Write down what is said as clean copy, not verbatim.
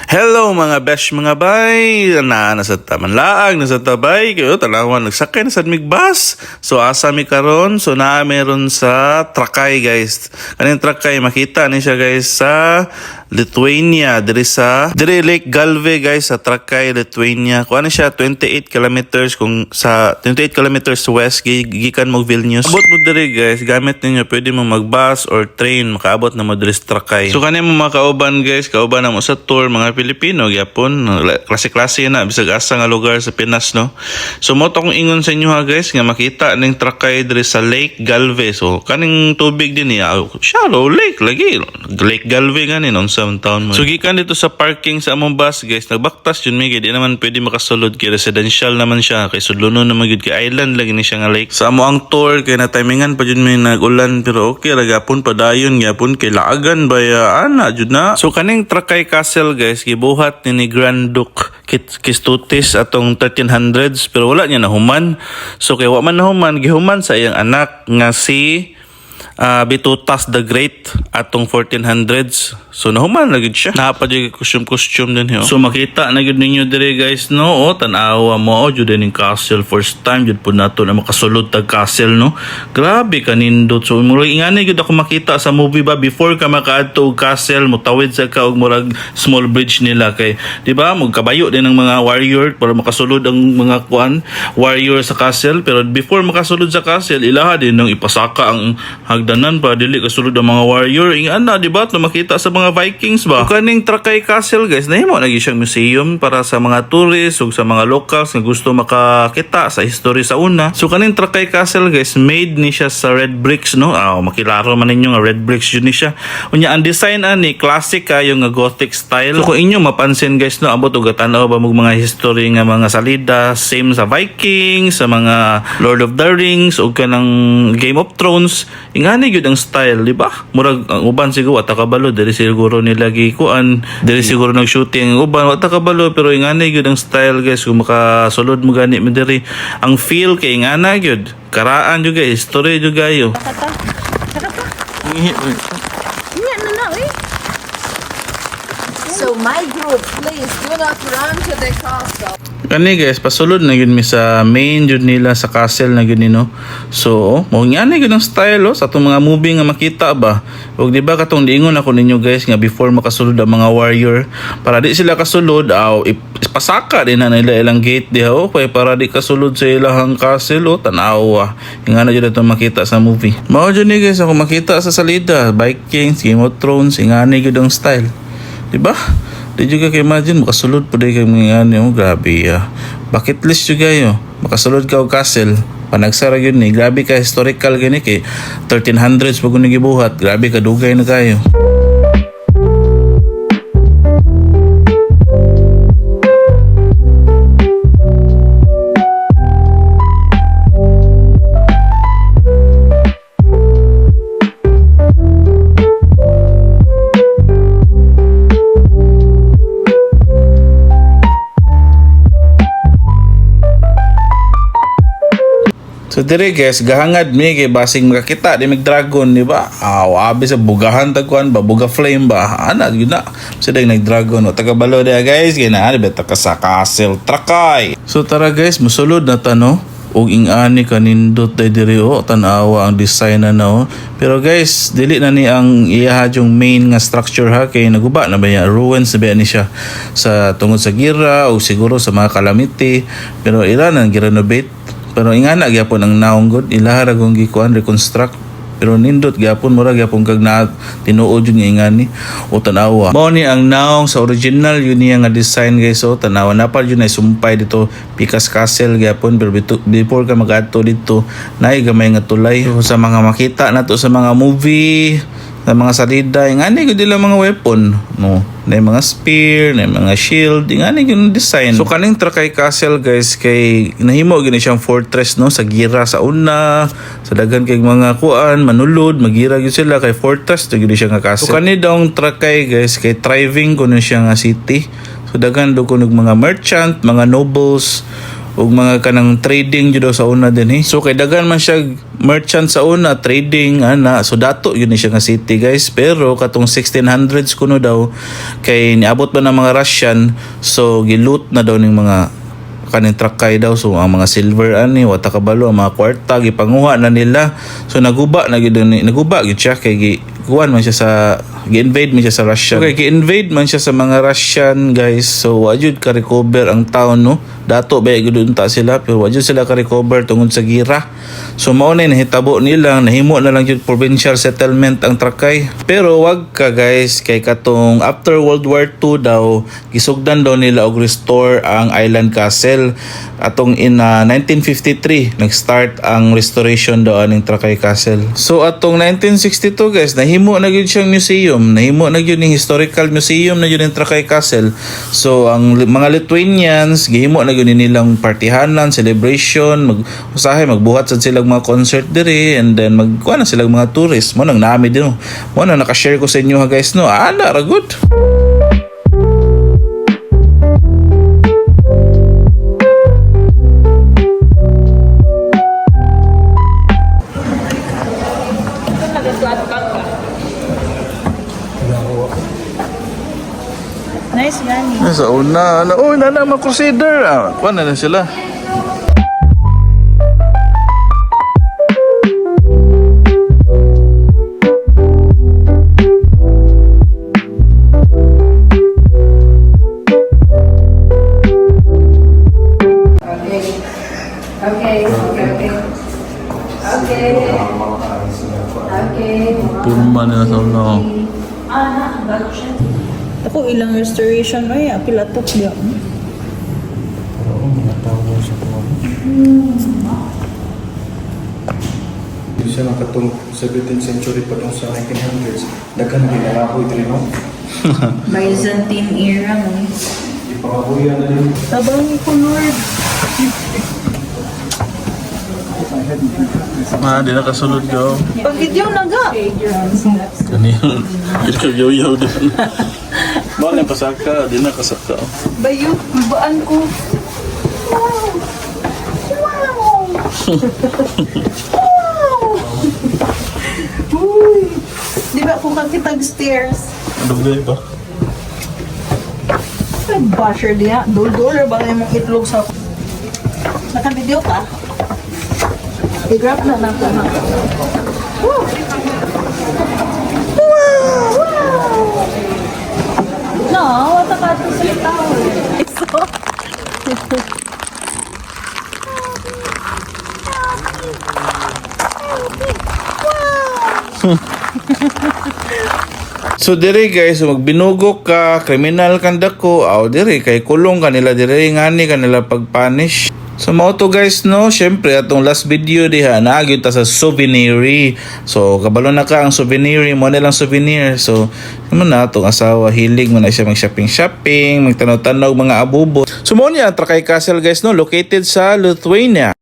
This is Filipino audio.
Hello mga besh mga bay, nasa tamanlaag, nasa tabay, kayo talawan nagsakay na sa migbas. So asa mi karon, so meron sa Trakay guys. Kaning Trakay makita ni siya guys sa Lithuania, diri Lake Galve guys sa Trakay, Lithuania. Kuan siya 28 kilometers kung sa 28 kilometers west gikan mo Vilnius. Abot mo diri guys, gamit ninyo pwede mo magbus or train makaabot na mo diri sa Trakay. So kanin mo mga kauban guys, kauban na mo sa tour mga Pilipino gyapon, klase-klase na bisag asa nga lugar sa Pinas no. So mo to kung ingon sa inyo ha guys nga makita ning Trakay diri sa Lake Galve. So kaning tubig din niya shallow lake lagi. Lake Galve ganin unsa man taon mo. So gikan dito sa parking sa among bus guys, nagbaktas yun may di naman pwede makasulod kay residential naman siya kay sudlunon naman gyud kay island lagi ni siya nga lake. Sa amo ang tour kay na timingan pa jud may nagulan pero okay ra gapon padayon gyapon kay laagan baya ana jud na. So kaning Trakay Castle guys gibuhat ni Grand Duke Kęstutis atong 1300s pero wala niya nahuman. So kay wa man nahuman gihuman sa iyang anak nga si Bitutas the Great atong 1400s. So nahuman na gid siya. Napa jud costume din hiyo. So makita na gid ninyo dire guys no. O tan-awa mo jud ning castle first time jud pud nato na makasulod tag castle no. Grabe kanindot. So murag ingani gid ako makita sa movie ba before ka makaadto og castle mutawid sa ka og murag small bridge nila kay di ba magkabayo din ng mga warrior para makasulod ang mga kuan warrior sa castle pero before makasulod sa castle ilaha din nang ipasaka ang hagdanan pa dili kasulod ang mga warrior ingana di ba to makita sa mga Vikings ba. Kaning Trakay Castle guys nahimo na gyud siyang museum para sa mga tourists ug sa mga locals nga gusto makakita sa history sa una. So kaning Trakay Castle guys made ni siya sa red bricks no. Makilaro man ninyo nga red bricks yun ni siya. Unya ang design ani classic kayo nga gothic style. So kung inyo mapansin guys no abot og tan-aw ba mga history nga mga salida same sa Vikings, sa mga Lord of the Rings ug kanang Game of Thrones ingani gyud ang style di ba? Murag ang uban siguro at kabalo diri siguro nila gikuan diri siguro nag-shooting uban wa ta kabalo pero ingani gyud ang style guys kung makasulod mo gani mo diri ang feel kay ingana gyud karaan jud guys history jud gayo. So my group, please do not run to the castle. Kani guys, pasulod na yun mi sa main jud nila sa castle na yun no. So, mo ngani gyud ang style sa atong mga movie nga makita ba. Ug di ba katong diingon ako ninyo guys nga before makasulod ang mga warrior para di sila kasulod ipasaka din na nila ilang gate diha kay para di kasulod sa ilang castle tan-aw ingana jud ato makita sa movie. Mao jud ni guys ako makita sa salida Vikings, Game of Thrones ingani gyud ang style. Diba? Di juga kayo imagine makasulod po di kayo mga ano grabe bucket list juga yun makasulod ka og castle panagsara yun ni grabe ka historical gani kay 1300s pag gibuhat grabe ka dugay na kayo. So dire guys, gahangad mi kay basing makakita di mig dragon di ba? Abi sa bugahan tagkuan ba, buga flame ba? Ana gyud na. Sa dag nag-dragon o taga-balo dia guys, kay naa beta ka sa Castle Trakay. So tara guys, musulod na ta no. Og ingani kanindot day dire tan-awa ang design na Pero guys, dili na ni ang iya yung main nga structure ha kay naguba na ba ya ruins na ba ni siya sa tungod sa gira o siguro sa mga calamity. Pero ira nang gi-renovate. Pero ingana gyapon ang naong god ilahara kung gikuan reconstruct pero nindot gyapon mura gyapon kag na tinuod yung ingani o tanawa mao ni ang naong sa original yun niya nga design guys tanawa na pa yun ay sumpay dito Pikas Castle gyapon pero before ka mag-adto dito naay gamay nga tulay so, sa mga makita nato sa mga movie sa mga salida ingani gud dila mga weapon no na mga spear na mga shield ingani gyud design. So kaning Trakay Castle guys kay nahimo gini siyang fortress no sa gira sa una sa daghan kay mga kuan manulod magira gyud sila kay fortress to gyud siya nga castle. So kani daw Trakay guys kay thriving kuno siya nga city. So daghan do kuno mga merchant mga nobles ug mga kanang trading jud daw sa una din So kay daghan man siya merchant sa una, trading ana. So dato yun ni siya nga city guys. Pero katong 1600s kuno daw kay niabot ba ng mga Russian, so giloot na daw ning mga kaning Trakay daw. So ang mga silver ani wata kabalo, ang mga kwarta gipanguha na nila. So naguba gid siya kay kuan man siya sa gi-invade man siya sa Russian. Okay, gi-invade man siya sa mga Russian guys. So wajud ka recover ang town no. Dato ba gud unta sila pero wajud sila ka recover tungod sa gira. So mao na nahitabo nila, nahimo na lang jud provincial settlement ang Trakay. Pero wag ka guys kay katong after World War II daw gisugdan daw nila og restore ang Island Castle. Atong in 1953 nag-start ang restoration daw aning Trakay Castle. So atong 1962 guys nahimo na gyud siyang museum, nahimo na gyud ning historical museum na gyud ang Trakay Castle. So ang mga Lithuanians gihimo na gyud nilang partihanan, celebration, magbuhat sad silang mga concert diri and then magkuha na silang mga tourist. Mo nang nami din. Mo nang naka-share ko sa inyo ha guys no. Ana ra good. Nice gani. Sa una, na mga crusader. Kuha na sila. Purma na sa una. Ako ilang restoration ay pilatok dia. Siya ng katong 17th century pa dong sa 1900s. Daghan na ginalakoy diri no. Byzantine era mo. Ipangabuyan na din. Tabang ko Lord. Di na kasulod ko. Pag video naga. Kanina. Di ka yaw-yaw din. Bakit na pasaka? Di na kasaka. Bayo, baan ko. Wow. Wow. Uy. Di ba kung kakitag stairs? Ano ba? Ay, basher diya. Dol-dol ba kayo mong itlog sa... Naka-video ka? I-grab na lang ka na. Wow! Wow! No, wata ka ito sa towel. So... So dire guys, magbinugok ka, kriminal kanda ko, dire kay kulong kanila dire ngani kanila pagpunish. So mao to guys no, syempre atong last video diha naagyo ta sa souvenir. So kabalo na ka ang souvenir mo na lang souvenir. So mo na atong asawa hilig mo na siya mag-shopping, magtanaw-tanaw mga abubo. So mo niya Trakay Castle guys no, located sa Lithuania.